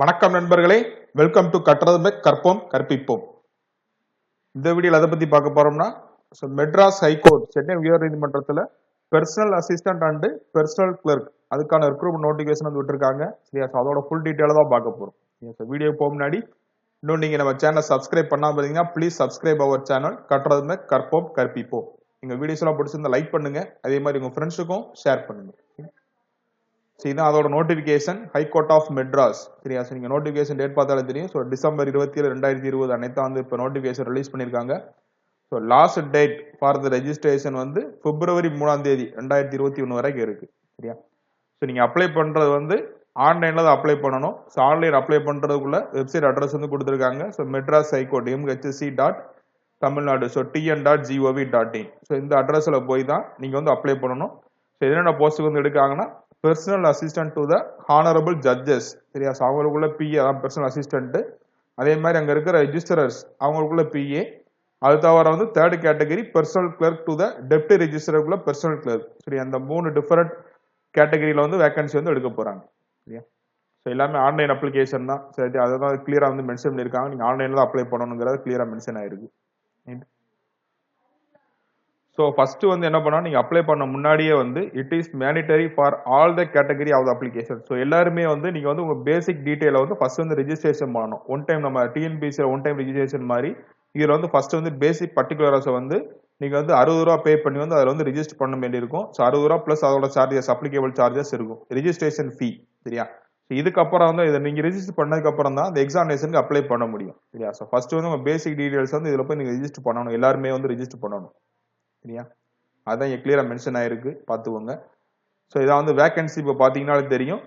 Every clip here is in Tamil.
வணக்கம் நண்பர்களே, வெல்கம் டு கற்றது கற்போம் கற்பிப்போம். இந்த வீடியோல எதை பத்தி பார்க்க போறோம்னா, மெட்ராஸ் ஹைகோர்ட் சென்னை உயர் நீதிமன்றத்துல personal assistant and personal clerk அதுக்கான ரெக்ரூட்மெண்ட் நோட்டிபிகேஷன் வந்து விட்டுருக்காங்க. சரியா? அதோட ஃபுல் டீட்டெயில தான் பார்க்க போறோம். வீடியோ போக முன்னாடி இன்னும் நீங்க நம்ம சேனல் சப்ஸ்கிரைப் பண்ணாம இருந்தீங்கன்னா ப்ளீஸ் சப்ஸ்கிரைப் அவர் சேனல் கற்றது கற்போம் கற்பிப்போம். எங்க வீடியோஸ் எல்லாம் பிடிச்சிருந்தா லைக் பண்ணுங்க, அதே மாதிரி உங்க ஃப்ரெண்ட்ஸுக்கும் ஷேர் பண்ணுங்க. இதுதான் அதோட நோட்டிபிகேஷன், ஹைகோர்ட் ஆஃப் மெட்ராஸ். சரியா? நீங்க நோட்டிபிகேஷன் டேட் பார்த்தாலே தெரியும். டிசம்பர் 27, 2020 அன்னைக்கு வந்து இப்போ நோட்டிபிகேஷன் ரிலீஸ் பண்ணிருக்காங்க. Last date for the registration வந்து பிப்ரவரி 3ஆம் தேதி 2021 வரைக்கும் இருக்கு. சரியா? நீங்க அப்ளை பண்றது வந்து ஆன்லைன்ல தான் அப்ளை பண்ணணும். ஆன்லைன் அப்ளை பண்றதுக்குள்ள வெப்சைட் அட்ரஸ் வந்து கொடுத்துருக்காங்க. Madras high court mhc.tamilnadu tn.gov.in. இந்த அட்ரஸ்ல போய் தான் நீங்க வந்து அப்ளை பண்ணணும். என்னென்ன போஸ்ட் வந்து எடுக்காங்கன்னா, personal assistant to the honourable judges. சரியா? அவங்களுக்குள்ள பிஏ அதான் பெர்சனல் அசிஸ்டன்ட். அதே மாதிரி அங்க இருக்கிற ரெஜிஸ்டரர்ஸ் அவங்களுக்குள்ள பிஏ. அது தவிர வந்து third category personal clerk to the deputy ரெஜிஸ்டருக்குள்ள பெர்சனல் கிளர்க். சரி, அந்த 3 டிஃபரெண்ட் கேட்டகரியில வந்து வேகன்சி வந்து எடுக்க போறாங்க. சரியா? எல்லாமே ஆன்லைன் அப்ளிகேஷன் தான். சரி, அதை தான் கிளியரா வந்து மென்ஷன் பண்ணிருக்காங்க. நீங்க ஆன்லைன்ல தான் அப்ளை பண்ணணுங்கிறது கிளியரா மென்ஷன் ஆயிருக்கு. ஃபர்ஸ்ட் வந்து என்ன பண்ணா, நீங்க அப்ளை பண்ண முன்னாடியே வந்து it is mandatory for all the category of the application. எல்லாருமே வந்து நீங்க வந்து உங்க பேசிக் டீடைல வந்து ஃபர்ஸ்ட் வந்து ரெஜிஸ்ட்ரேஷன் பண்ணணும். ஒன் டைம் நம்ம டிஎன்பிசி ஒன் டைம் ரெஜிஸ்ட்ரேஷன் மாதிரி இதுல வந்து ஃபர்ஸ்ட் வந்து பேசிக் பர்டிகுலர்ஸ் வந்து நீங்க வந்து 60 ரூபா பே பண்ணி வந்து அதுல வந்து ரெஜிஸ்டர் பண்ண வேண்டியிருக்கும். 60 ரூபா பிளஸ் அதோட சார்ஜஸ் அப்ளிகேபிள் சார்ஜஸ் இருக்கும், ரெஜிஸ்ட்ரேஷன் ஃபீ. சரியா? இதுக்கப்புறம் வந்து இதை நீங்க ரெஜிஸ்டர் பண்ணதுக்கு அப்புறம் தான் இந்த எக்ஸாமினேஷனுக்கு அப்ளை பண்ண முடியும். சரியா? ஃபர்ஸ்ட் வந்து உங்க பேசிக் டீடைல்ஸ் வந்து இதுல போய் நீங்க ரெஜிஸ்டர் பண்ணணும். எல்லாருமே வந்து ரெஜிஸ்டர் பண்ணணும். சரியா? அதான் இங்க கிளியரா மென்ஷன் ஆயிருக்கு, பாத்துக்கோங்க. இதான் வந்து வேகன்சி இப்போ பாத்தீங்கன்னாலே தெரியும்.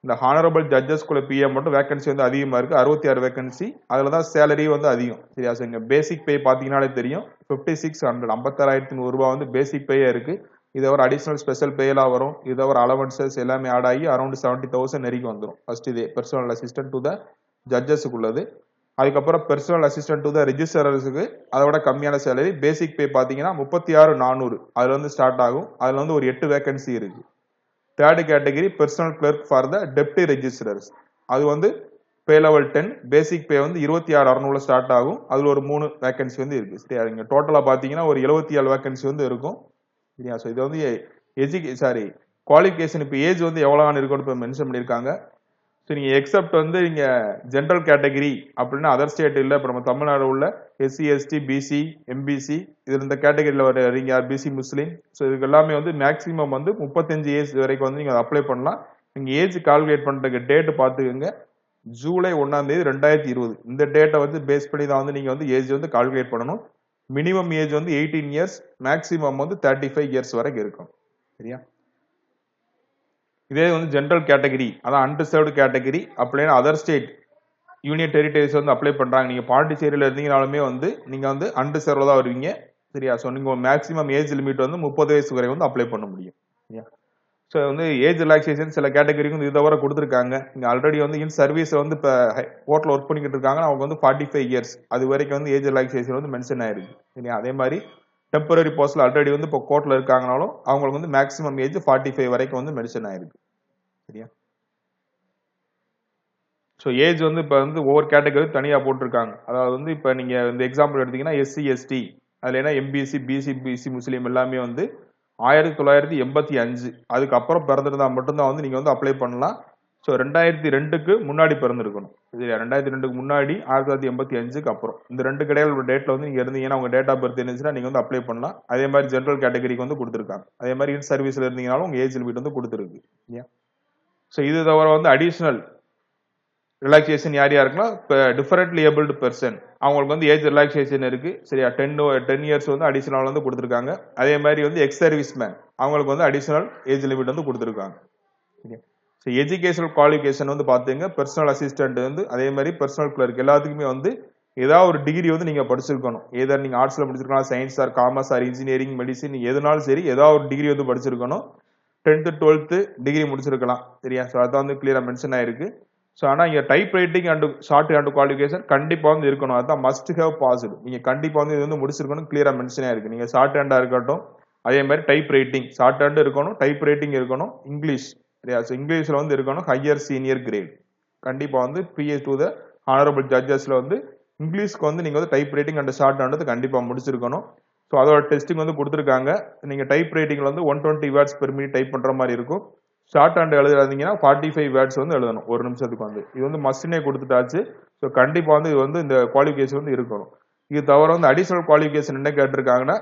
இந்த ஹானரபிள் ஜட்ஜஸ்குள்ள பிஏ மட்டும் வேகன்சி வந்து அதிகமா இருக்கு, 66 வேகன்சி. அதுலதான் சேலரி வந்து அதிகம். சரியா? இங்க பேசிக் பே பாத்தீங்கன்னாலே தெரியும், 5600 56,100 ரூபாய் வந்து பேசிக் பேயே இருக்கு. இதை ஒரு அடிஷனல் ஸ்பெஷல் பேலாம் வரும். இதை ஒரு அலவன்சஸ் எல்லாமே ஆட் ஆகி அரௌண்ட் 70,000 நெருக்கி வந்துடும். ஃபர்ஸ்ட் இதே பெர்சனல் அசிஸ்டன்ட் டு த ஜட்ஜஸ்க்குள்ளது. அதுக்கப்புறம் பெர்சனல் அசிஸ்டன்ட் டு த ரெஜிஸ்டரர்ஸுக்கு அதோட கம்மியான சேலரி. பேசிக் பே பாத்தீங்கன்னா 36,400 அதுல வந்து ஸ்டார்ட் ஆகும். அதுல வந்து ஒரு 8 வேகன்சி இருக்கு. Third category personal clerk for the deputy registrars. அது வந்து பே லெவல் 10. பேசிக் பே வந்து 26,600 ஸ்டார்ட் ஆகும். அதுல ஒரு 3 வேகன்சி வந்து இருக்கு. சரியா? இங்க டோட்டலா பாத்தீங்கன்னா ஒரு 77 வேகன்சி வந்து இருக்கும். சரியா? இது வந்து குவாலிஃபிகேஷன் இப்போ ஏஜ் வந்து எவ்வளவு இருக்குன்னு இப்போ மென்ஷன் பண்ணிருக்காங்க. நீங்க எக்ஸப்ட் வந்து நீங்க ஜெனரல் கேட்டகரி அப்படின்னா அதர் ஸ்டேட் இல்ல, இப்ப நம்ம தமிழ்நாடு உள்ள எஸ்சி எஸ்டி பிசி எம்பிசி இதுல இந்த கேட்டகரியில வரீங்க, பிசி முஸ்லீம். இதுக்கு எல்லாமே வந்து மேக்சிமம் வந்து 35 ஏஜ் வரைக்கும் வந்து நீங்க அப்ளை பண்ணலாம். நீங்க ஏஜ் கால்குலேட் பண்றதுக்கு டேட் பாத்துக்கோங்க, ஜூலை 1ஆம் தேதி 2020. இந்த டேட்டை வந்து பேஸ் பண்ணி தான் வந்து நீங்க வந்து ஏஜ் வந்து கால்குலேட் பண்ணணும். மினிமம் ஏஜ் வந்து 18 இயர்ஸ், மேக்சிமம் வந்து 35 இயர்ஸ் வரைக்கும் இருக்கும். சரியா? இதே வந்து ஜெனரல் கேட்டகரி, அதான் அன்ரிசர்வ்டு கேட்டகரி அப்படின்னா அதர் ஸ்டேட் யூனியன் டெரிட்டரிஸ் வந்து அப்ளை பண்றாங்க. நீங்க பாண்டிச்சேரியில இருந்தீங்கனாலுமே வந்து நீங்க வந்து அன்ரிசர்வ்ல தான் வருவீங்க. சரியா? நீங்க மேக்ஸிமம் ஏஜ் லிமிட் வந்து 30 வயசு வரை வந்து அப்ளை பண்ண முடியும். சரியா? வந்து ஏஜ் ரிலாக்ஸேஷன் சில கேட்டகரிக்கு வந்து இது தவிர கொடுத்துருக்காங்க. நீங்க ஆல்ரெடி வந்து இன் சர்வீஸ் வந்து இப்ப கோர்ட்ல ஒர்க் பண்ணிக்கிட்டு இருக்காங்க, அவங்க வந்து 45 இயர்ஸ் அது வரைக்கும் வந்து ஏஜ் ரிலாக்ஸேஷன் வந்து மென்ஷன் ஆயிருக்கு. சரியா? அதே மாதிரி டெம்பரரி போஸ்ட்ல ஆல்ரெடி வந்து இப்போ கோர்ட்ல இருக்காங்கனாலும் அவங்களுக்கு வந்து மேக்ஸிமம் ஏஜ் 45 வரைக்கும் வந்து மென்ஷன் ஆயிருக்கு. சரியா? ஏஜ் வந்து இப்ப வந்து ஒவ்வொரு கேட்டகரி தனியா போட்டிருக்காங்க. அதாவது வந்து இப்ப நீங்க இந்த எக்ஸாம்பிள் எடுத்தீங்கன்னா எஸ்சி எஸ்டி அதுல என்ன எம்பிசி பிசி பிசி முஸ்லீம் எல்லாமே வந்து 1985 அதுக்கப்புறம் பிறந்திருந்தா மட்டும்தான் வந்து நீங்க வந்து அப்ளை பண்ணலாம். 2002க்கு முன்னாடி பிறந்திருக்கணும். சரியா? 2002க்கு முன்னாடி 1985க்கு அப்புறம் இந்த ரெண்டு கிடையாது டேட்ல வந்து நீங்க இருந்தீங்கன்னா உங்க டேட் ஆஃப் பர்த் இருந்துச்சுன்னா நீங்க வந்து அப்ளை பண்ணலாம். அதே மாதிரி ஜெனரல் கேட்டகரிக்கு வந்து கொடுத்துருக்காங்க. அதே மாதிரி இன் சர்வீஸ்ல இருந்தீங்கனாலும் உங்க ஏஜ் லிமிட் வந்து கொடுத்துருக்கு. இது தவிர வந்து அடிஷனல் ரிலாக்ஸேஷன் யார் யாருக்குன்னா இப்போ டிஃபரெண்ட்லி ஏபிள்டு பர்சன் அவங்களுக்கு வந்து ஏஜ் ரிலாக்ஸேஷன் இருக்கு. சரியா? 10 இயர்ஸ் வந்து அடிஷனல் வந்து கொடுத்துருக்காங்க. அதே மாதிரி வந்து எக்ஸ் சர்வீஸ் மேன் அவங்களுக்கு வந்து அடிஷனல் ஏஜ் லிமிட் வந்து கொடுத்துருக்காங்க. எஜுகேஷனல் குவாலிஃபிகேஷன் வந்து பாத்துங்க, பெர்சனல் அசிஸ்டன்ட் வந்து அதே மாதிரி பெர்சனல் கிளர்க் எல்லாத்துக்குமே வந்து ஏதாவது ஒரு டிகிரி வந்து நீங்க படிச்சிருக்கணும். ஏதாவது நீங்க ஆர்ட்ஸ்ல படிச்சிருக்கலாம், science or commerce or engineering medicine எதுனாலும் சரி ஏதாவது ஒரு டிகிரி வந்து படிச்சிருக்கணும். 10th 12th degree முடிச்சிருக்கலாம். சரியா? அதான் வந்து கிளியரா மென்ஷன் ஆயிருக்கு. ஆனா இங்க type writing and short hand qualification கண்டிப்பா வந்து இருக்கணும். அதான் மஸ்ட் ஹேவ் பாஸ்டு. நீங்க கண்டிப்பா வந்து இது வந்து முடிச்சிருக்கணும், கிளியரா மென்ஷன் ஆயிருக்கு. நீங்க ஷார்ட் ஹேண்டா இருக்கட்டும், அதே மாதிரி டைப் ரைட்டிங் ஷார்ட் ஹேண்ட் இருக்கணும், டைப் ரைட்டிங் இருக்கணும், இங்கிலீஷ். சரியா? இங்கிலீஷ்ல வந்து இருக்கணும் ஹையர் சீனியர் கிரேட். கண்டிப்பா வந்து PA to the honorable judgesல வந்து இங்கிலீஷ்க்கு வந்து நீங்க வந்து type writing and short hand கண்டிப்பா முடிச்சிருக்கணும். ஸோ அதோட டெஸ்டிங் வந்து கொடுத்துருக்காங்க. நீங்க டைப் ரைட்டிங்ல வந்து 120 வேர்ட்ஸ் பெர் மினிட் டைப் பண்ற மாதிரி இருக்கும். ஷார்ட் ஹேண்ட் எழுதுறீங்கன்னா 45 வேர்ட்ஸ் வந்து எழுதணும் ஒரு நிமிஷத்துக்கு வந்து. இது வந்து மஸ்ட்னே கொடுத்துட்டாச்சு. ஸோ கண்டிப்பா வந்து இது வந்து இந்த குவாலிஃபிகேஷன் வந்து இருக்கணும். இது தவிர வந்து அடிஷனல் குவாலிஃபிகேஷன் என்ன கேட்டிருக்காங்கன்னா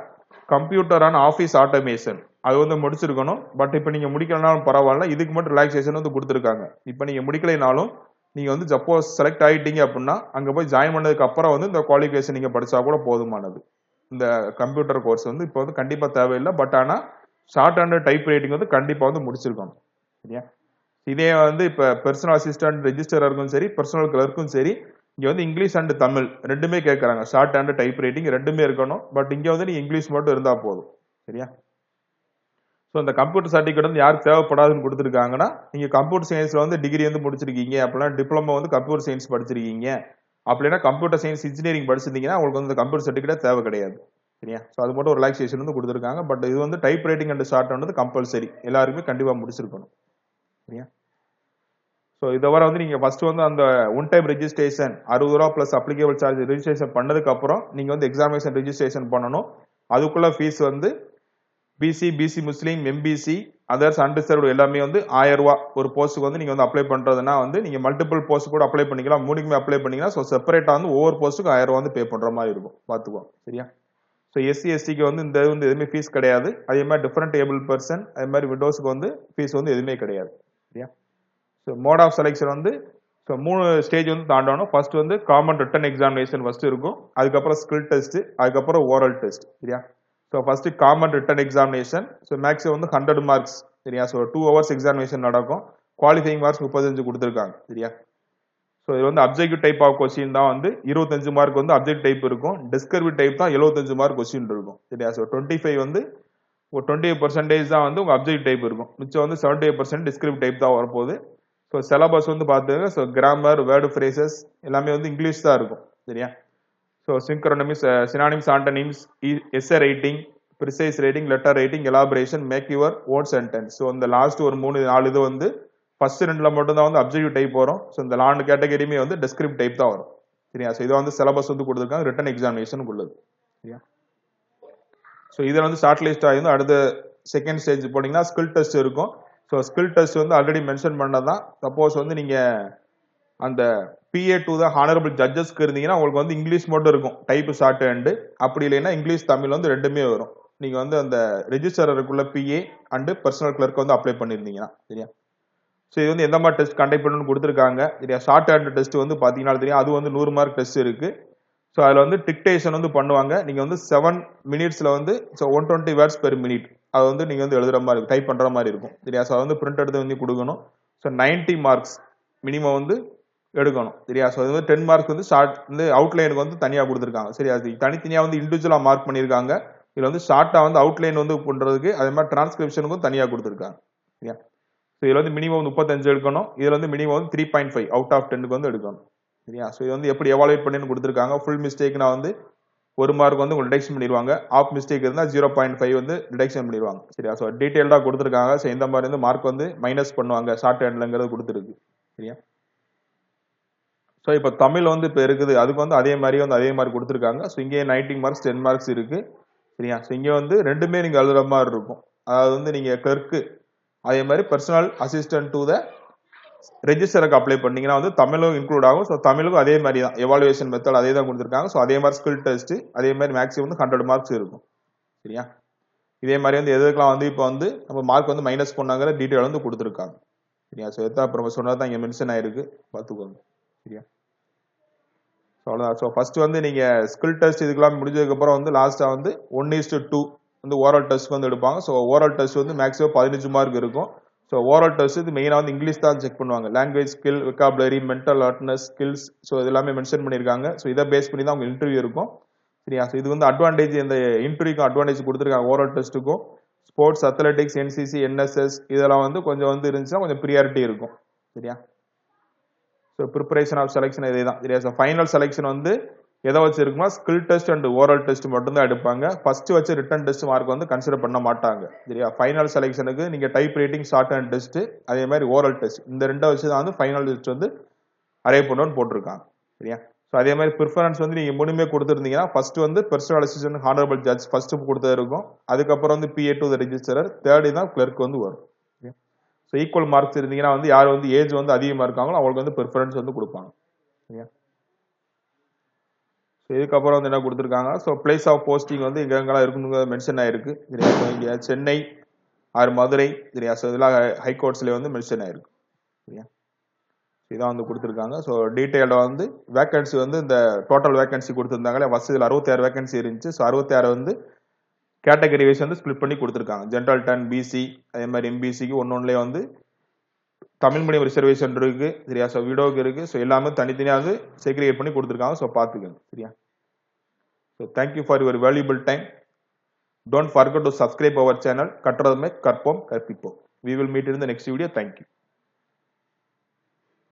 கம்ப்யூட்டர் அண்ட் ஆஃபீஸ் ஆட்டோமேஷன் அது வந்து முடிச்சிருக்கணும். பட் இப்போ நீங்க முடிக்கலனாலும் பரவாயில்ல, இதுக்கு மட்டும் ரிலாக்ஸேஷன் வந்து கொடுத்துருக்காங்க. இப்போ நீங்க முடிக்கலைனாலும் நீங்க வந்து சப்போஸ் செலக்ட் ஆகிட்டீங்க அப்படின்னா அங்க போய் ஜாயின் பண்ணதுக்கு அப்புறம் வந்து இந்த குவாலிஃபிகேஷன் நீங்க படிச்சா கூட போதுமானது. இந்த கம்ப்யூட்டர் கோர்ஸ் வந்து இப்போ வந்து கண்டிப்பா தேவையில்லை. பட் ஆனா ஷார்ட் ஹேண்ட் டைப் ரைட்டிங் வந்து கண்டிப்பா வந்து முடிச்சிருக்கணும். சரியா? இதே வந்து இப்ப பர்சனல் அசிஸ்டன்ட் ரெஜிஸ்டராருக்கும் சரி, பர்சனல் கிளர்க்கும் சரி, இங்க வந்து இங்கிலீஷ் அண்ட் தமிழ் ரெண்டுமே கேட்கறாங்க. ஷார்ட் ஹேண்ட் டைப் ரைட்டிங் ரெண்டுமே இருக்கணும். பட் இங்க வந்து நீங்க இங்கிலீஷ் மட்டும் இருந்தா போதும். சரியா? ஸோ இந்த கம்ப்யூட்டர் சர்டிஃபிகேட் வந்து யாருக்கு தேவைப்படாதுன்னு கொடுத்துருக்காங்கன்னா, நீங்க கம்ப்யூட்டர் சயின்ஸ்ல வந்து டிகிரி வந்து முடிச்சிருக்கீங்க, அப்படின்னா டிப்ளமோ வந்து கம்ப்யூட்டர் சயின்ஸ் படிச்சிருக்கீங்க, அப்படின்னா கம்ப்யூட்டர் சயின்ஸ் இன்ஜினியரிங் படிச்சிருந்தீங்கன்னா உங்களுக்கு வந்து கம்ப்யூட்டர் சர்டிஃபிகேட் தேவை கிடையாது. சரியா? ஸோ அது மட்டும் ஒரு ரிலாக்ஸேஷன் வந்து கொடுத்துருக்காங்க. பட் இது வந்து type writing and short hand வந்து கம்பல்சரி எல்லாருமே கண்டிப்பா முடிச்சிருக்கணும். சரியா? ஸோ இதை வர வந்து நீங்க ஃபர்ஸ்ட் வந்து அந்த one time registration ₹60 plus applicable charge registration பண்ணதுக்கு அப்புறம் நீங்க வந்து எக்ஸாமினேஷன் ரெஜிஸ்ட்ரேஷன் பண்ணணும். அதுக்குள்ள ஃபீஸ் வந்து பிசி முஸ்லீம் எம்பிசி அதர்ஸ் அன்ரிசர்வ்டு எல்லாமே வந்து ₹1000 ஒரு போஸ்ட்டுக்கு வந்து நீங்க வந்து அப்ளை பண்றதுன்னா வந்து நீங்க மல்டிபிள் போஸ்ட் கூட அப்ளை பண்ணிக்கலாம். மூணுக்குமே அப்ளை பண்ணிக்கலாம். ஸோ செப்பரேட்டா வந்து ஒவ்வொரு போஸ்ட்டுக்கு ₹1000 வந்து பே பண்ற மாதிரி இருக்கும். பாத்துக்கோ. சரியா? ஸோ எஸ்சி எஸ்டிக்கு வந்து இந்த வந்து எதுவுமே ஃபீஸ் கிடையாது. அதே மாதிரி டிஃபரெண்ட் ஏபிள் பர்சன் அதே மாதிரி விண்டோஸ்க்கு வந்து ஃபீஸ் வந்து எதுவுமே கிடையாது. சரியா? ஸோ மோட் ஆஃப் செலெக்ஷன் வந்து ஸோ 3 ஸ்டேஜ் வந்து தாண்டணும். ஃபர்ஸ்ட் வந்து காமன் ரிட்டன் எக்ஸாமினேஷன் ஃபர்ஸ்ட் இருக்கும். அதுக்கப்புறம் ஸ்கில் டெஸ்ட், அதுக்கப்புறம் ஓரல் டெஸ்ட். சரியா? So first common return examination. So maximum வந்து 100 மார்க்ஸ். சரியா? ஸோ 2 ஹவர்ஸ் எக்ஸாமினேஷன் நடக்கும். குவாலிஃபைங் மார்க்ஸ் 35 கொடுத்துருக்காங்க. சரியா? ஸோ இது வந்து அப்ஜெக்டிவ் டைப் ஆஃப் கொஸ்டின் தான் வந்து 25 மார்க் வந்து அப்ஜெக்ட் டைப் இருக்கும். டிஸ்கர்விவ் டைப் தான் 75 மார்க் கொஸ்டின் இருக்கும். சரியா? ஸோ 25 வந்து ஒரு 20% தான் வந்து உங்க அப்ஜெக்ட் டைப் இருக்கும். மிச்சம் வந்து 75% டிஸ்கிரிப்டிவ் டைப் தான் வரப்போகுது. ஸோ சிலபஸ் வந்து பார்த்துங்க. ஸோ கிராமர், வேர்டு ஃப்ரேசஸ் எல்லாமே வந்து இங்கிலீஷ் தான் இருக்கும். சரியா? ஸோ சிங்க்ரோனிம்ஸ், synonyms, antonyms, essay writing, precis writing, letter writing, elaboration, make your own sentence. So இந்த லாஸ்ட் ஒரு 3-4 இது வந்து ஃபர்ஸ்ட் 2ல மட்டும் தான் வந்து அப்ஜெக்டிவ் டைப் வரும். ஸோ இந்த 4 கேட்டகரியுமே வந்து டிஸ்கிரிப்ட் டைப் தான் வரும். சரியா? ஸோ இது வந்து சிலபஸ் வந்து கொடுத்துருக்காங்க ரிட்டன் எக்ஸாமினேஷன் உள்ளது. சரியா? ஸோ இதில் வந்து ஷார்ட் லிஸ்ட் ஆகிருந்து அடுத்த செகண்ட் ஸ்டேஜ் போனீங்கன்னா ஸ்கில் டெஸ்ட் இருக்கும். ஸோ ஸ்கில் டெஸ்ட் வந்து ஆல்ரெடி மென்ஷன் பண்ணதான். சப்போஸ் வந்து நீங்க அந்த PA to the honorable judgesக்கு இருந்தீங்கன்னா உங்களுக்கு வந்து இங்கிலீஷ் மட்டும் இருக்கும் டைப் ஷார்ட் ஹேண்ட். அப்படி இல்லைன்னா இங்கிலீஷ் தமிழ் வந்து ரெண்டுமே வரும். நீங்க வந்து அந்த ரெஜிஸ்டருக்குள்ள PA அண்ட் பர்சனல் கிளர்க் வந்து அப்ளை பண்ணிருந்தீங்கன்னா. சரியா? ஸோ இது வந்து எந்த மாதிரி டெஸ்ட் கண்டக்ட் பண்ணணும்னு கொடுத்துருக்காங்க. சரியா? ஷார்ட் ஹேண்ட் டெஸ்ட் வந்து பாத்தீங்கன்னா தெரியும், அது வந்து 100 மார்க் டெஸ்ட் இருக்கு. ஸோ அதில் வந்து டிக்டேஷன் வந்து பண்ணுவாங்க. நீங்க வந்து 7 மினிட்ஸ்ல வந்து 120 வேர்ட்ஸ் பெர் மினிட் அது வந்து நீங்க வந்து எழுதுற மாதிரி டைப் பண்ற மாதிரி இருக்கும். சரியா? ஸோ வந்து பிரிண்ட் எடுத்து வந்து கொடுக்கணும். ஸோ 90 மார்க்ஸ் மினிமம் வந்து எடுக்கணும். சரியா? ஸோ அது வந்து 10 மார்க்ஸ் வந்து ஷார்ட் வந்து அவுட்லைனுக்கு வந்து தனியாக கொடுத்துருக்காங்க. சரியா? அது தனித்தனியாக வந்து இண்டிவிஜுவலா மார்க் பண்ணியிருக்காங்க. இதுல வந்து ஷார்ட்டா வந்து அவுட்லைன் வந்து பண்றதுக்கு அதே மாதிரி டிரான்ஸ்கிரிப்ஷனுக்கும் தனியாக கொடுத்துருக்காங்க. சரியா? ஸோ இதுல வந்து மினிமம் 35 எடுக்கணும். இதுல வந்து மினிமம் வந்து 3.5 அவுட் ஆஃப் 10க்கு வந்து எடுக்கணும். சரியா? ஸோ இது வந்து எப்படி எவாலுவேட் பண்ணி கொடுத்துருக்காங்க. ஃபுல் மிஸ்டேக்னா வந்து 1 மார்க் வந்து உங்களுக்கு டிடெக்ஷன் பண்ணிடுவாங்க. ஆஃப் மிஸ்டேக் இருந்தா 0.5 வந்து டிடெக்ஷன் பண்ணிடுவாங்க. சரியா? ஸோ டீடைல்டா கொடுத்துருக்காங்க. ஸோ இந்த மாதிரி வந்து மார்க் வந்து மைனஸ் பண்ணுவாங்க ஷார்ட் ஹேண்ட்லங்கிறது கொடுத்துருக்கு. சரியா? ஸோ இப்போ தமிழ் வந்து இப்போ இருக்குது, அதுக்கு வந்து அதே மாதிரி கொடுத்துருக்காங்க. ஸோ இங்கே 90 மார்க்ஸ் 10 மார்க்ஸ் இருக்கு. சரியா? ஸோ இங்கே வந்து ரெண்டுமே நீங்க எழுதுற மாதிரி இருக்கும். அதாவது வந்து நீங்க கிளர்க்கு அதே மாதிரி பர்சனல் அசிஸ்டன்ட் டு த ரெஜிஸ்டருக்கு அப்ளை பண்ணீங்கன்னா வந்து தமிழும் இன்க்ளூட் ஆகும். ஸோ தமிழுக்கும் அதே மாதிரி தான் எவாலுவேஷன் மெத்தட் அதே தான் கொடுத்துருக்காங்க. ஸோ அதே மாதிரி ஸ்கில் டெஸ்ட் அதே மாதிரி மேக்ஸிமம் வந்து 100 மார்க்ஸ் இருக்கும். சரியா? இதே மாதிரி வந்து எதுக்கெல்லாம் வந்து இப்போ வந்து நம்ம மார்க் வந்து மைனஸ் பண்ணாங்கிற டீட்டெயில் வந்து கொடுத்துருக்காங்க. சரியா? ஸோ எத்தா அப்புறம் சொன்னதான் இங்கே மென்ஷன் ஆயிருக்கு, பார்த்துக்கோங்க. சரியா? அவ்வளவுதான். ஸோ ஃபர்ஸ்ட் வந்து நீங்க ஸ்கில் டெஸ்ட் இதுக்கெல்லாம் முடிஞ்சதுக்கு அப்புறம் வந்து லாஸ்டா வந்து 1:2 வந்து ஓரல் டெஸ்ட் வந்து எடுப்பாங்க. ஸோ ஓரல் டெஸ்ட் வந்து மேக்ஸிமம் 15 மார்க் இருக்கும். ஸோ ஓரல் டெஸ்ட் இது மெயினாக வந்து இங்கிலீஷ் தான் செக் பண்ணுவாங்க. Language skill, vocabulary, mental alertness, skills, so இது எல்லாமே மென்ஷன் பண்ணியிருக்காங்க. ஸோ இதை பேஸ் பண்ணி தான் அவங்க இன்டர்வியூ இருக்கும். சரியா? ஸோ இது வந்து அட்வான்டேஜ், இந்த இன்டர்வியூக்கும் அட்வான்டேஜ் கொடுத்துருக்காங்க. ஓரல் டெஸ்ட்டுக்கும் ஸ்போர்ட்ஸ், அத்லெட்டிக்ஸ், NCC, NSS இதெல்லாம் வந்து கொஞ்சம் வந்து இருந்துச்சுன்னா கொஞ்சம் ப்ரியாரிட்டி இருக்கும். சரியா? ஸோ ப்ரிப்பரேஷன் ஆஃப் செலெக்ஷன் இதே தான். சரியா? ஸோ ஃபைனல் செலெக்ஷன் வந்து எதை வச்சு இருக்குமா, skill test and oral test மட்டும் தான் எடுப்பாங்க. ஃபர்ஸ்ட் வச்சு ரிட்டன் டெஸ்ட் மார்க் வந்து கன்சிடர் பண்ண மாட்டாங்க. சரியா? ஃபைனல் செலெக்ஷனுக்கு நீங்க type writing, short hand test அதே மாதிரி ஓரல் டெஸ்ட் இந்த ரெண்டை வச்சு தான் வந்து ஃபைனல் டெஸ்ட் வந்து அரே பண்ணுவோன்னு போட்டிருக்காங்க. சரியா? ஸோ அதே மாதிரி ப்ரிஃபரன்ஸ் வந்து நீங்க மூணுமே கொடுத்துருந்தீங்கன்னா ஃபர்ஸ்ட் வந்து personal assistant honourable judge first கொடுத்தது இருக்கும். அதுக்கப்புறம் வந்து PA டு த ரெஜிஸ்டரர், தேர்டு தான் கிளர்க் வந்து வரும். ஸோ ஈக்குவல் மார்க்ஸ் இருந்தீங்கன்னா வந்து யார் வந்து ஏஜ் வந்து அதிகமா இருக்காங்களோ அவங்களுக்கு வந்து ப்ரிஃபரன்ஸ் வந்து கொடுப்பாங்க. சரியா? ஸோ இதுக்கப்புறம் வந்து என்ன கொடுத்துருக்காங்க, ஸோ பிளேஸ் ஆஃப் போஸ்டிங் வந்து எங்கெங்கெல்லாம் இருக்குன்னு மென்ஷன் ஆயிருக்கு. சரியா? ஸோ இங்கே சென்னை ஆர் மதுரை, சரியா? ஸோ இதெல்லாம் ஹைகோர்ட்ஸ்ல வந்து மென்ஷன் ஆயிருக்கு. சரியா? இதான் வந்து கொடுத்துருக்காங்க. ஸோ டீட்டெயிலாக வந்து வேகன்சி வந்து இந்த டோட்டல் வேகன்சி கொடுத்துருந்தாங்களே ஃபர்ஸ்ட் இதில் 66 வேகன்சி இருந்துச்சு. ஸோ 66 வந்து கேட்டகரி வைஸ் வந்து ஸ்பிளிட் பண்ணி கொடுத்துருக்காங்க. ஜென்ரல் 10, பிசி, அதே மாதிரி எம்பிசிக்கு ஒன்னொன்னுலேயே வந்து தமிழ் மீடியம் ரிசர்வேஷன் இருக்கு. சரியா? ஸோ விடோக்கு இருக்கு. ஸோ எல்லாமே தனித்தனியாக வந்து செக்ரிகேட் பண்ணி கொடுத்துருக்காங்க. ஸோ பார்த்துக்கங்க. சரியா? So thank you for your valuable time. Don't forget to subscribe our channel. கற்றதுமே கற்போம் கற்பிப்போம். We will meet in the next video. Thank you.